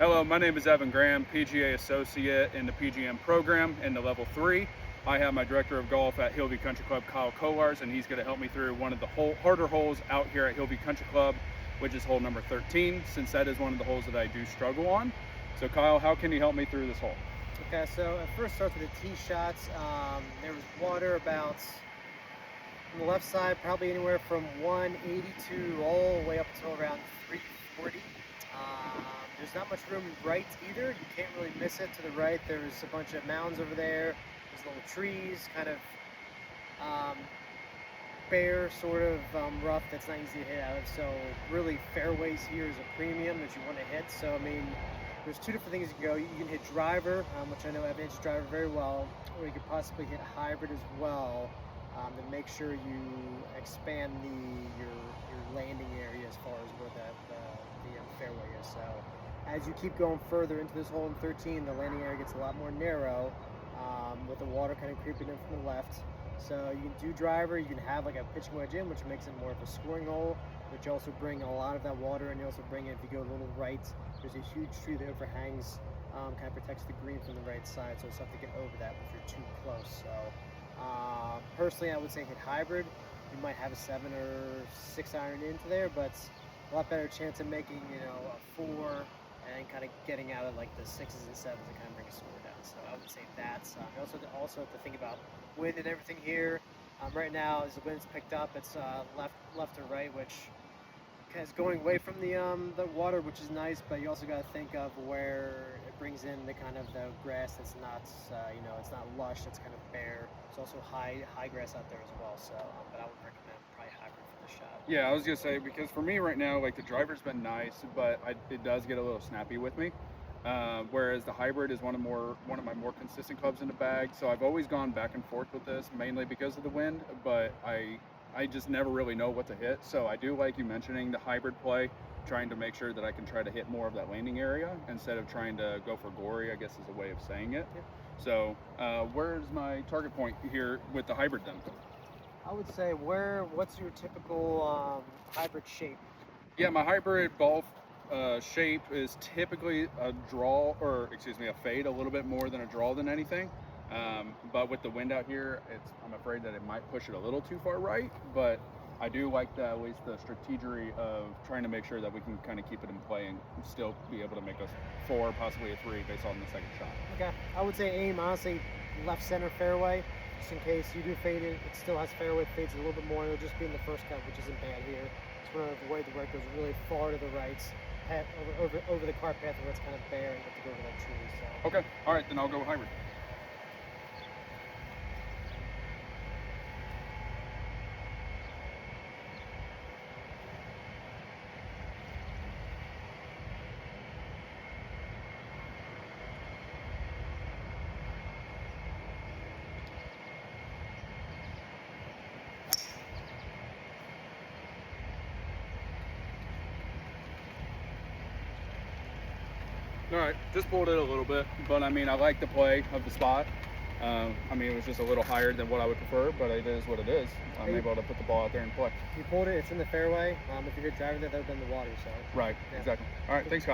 Hello, my name is Evan Graham, PGA Associate in the PGM program in the Level 3. I have my Director of Golf at Hillview Country Club, Kyle Kolars, and he's going to help me through one of the harder holes out here at Hillview Country Club, which is hole number 13, since that is one of the holes that I do struggle on. So Kyle, how can you help me through this hole? Okay, so it first starts with the tee shots. There was water about on the left side, probably anywhere from 182 all the way up until around 340. There's not much room right either. You can't really miss it to the right. There's a bunch of mounds over there. There's little trees, kind of bare, sort of rough that's not easy to hit out of. So really, fairways here is a premium that you want to hit. So I mean, there's two different things you can go. You can hit driver, which I know Evan hits driver very well, or you could possibly hit hybrid as well. To make sure you expand your landing area as far as where the fairway is. So as you keep going further into this hole in 13, the landing area gets a lot more narrow, with the water kind of creeping in from the left. So you can do driver, you can have like a pitching wedge in, which makes it more of a scoring hole, but you also bring a lot of that water, and you also bring it, if you go a little right, there's a huge tree that overhangs, kind of protects the green from the right side, so it's tough to get over that if you're too close. So personally, I would say hit hybrid. You might have a 7 or 6 iron into there, but a lot better chance of making, a 4 and kind of getting out of like the 6s and 7s and kind of bring a score down. So I would say that's also have to think about wind and everything here. Right now, as the wind's picked up, it's left to right, which is going away from the water, which is nice, but you also got to think of where it brings in the kind of the grass that's not it's not lush, it's kind of bare. It's also high grass out there as well. So but I would recommend probably hybrid for the shot. Yeah, I was gonna say, because for me right now, like the driver's been nice, but it does get a little snappy with me. Whereas the hybrid is one of my more consistent clubs in the bag. So I've always gone back and forth with this, mainly because of the wind, but I just never really know what to hit. So I do like you mentioning the hybrid play, trying to make sure that I can try to hit more of that landing area instead of trying to go for gory, I guess is a way of saying it. Yeah. So where's my target point here with the hybrid then? I would say what's your typical hybrid shape? Yeah, my hybrid ball shape is typically a draw, or excuse me, a fade, a little bit more than a draw than anything. But with the wind out here, I'm afraid that it might push it a little too far right, but I do like at least the strategy of trying to make sure that we can kind of keep it in play and still be able to make a 4, possibly a 3 based on the second shot. Okay, I would say aim honestly left center fairway, just in case you do fade it. It still has fairway, fades a little bit more. It'll just be in the first cut, which isn't bad here. Just want to avoid the right goes really far to the right, path over the cart path where it's kind of bare and you have to go over that tree. So. Okay, all right, then I'll go hybrid. All right, just pulled it a little bit, but I mean, I like the play of the spot. I mean, it was just a little higher than what I would prefer, but it is what it is. I'm able to put the ball out there and play. You pulled it, it's in the fairway. If you hit driving there, that would have been the water. So. Right, Yeah. exactly. All right, thanks, Kyle.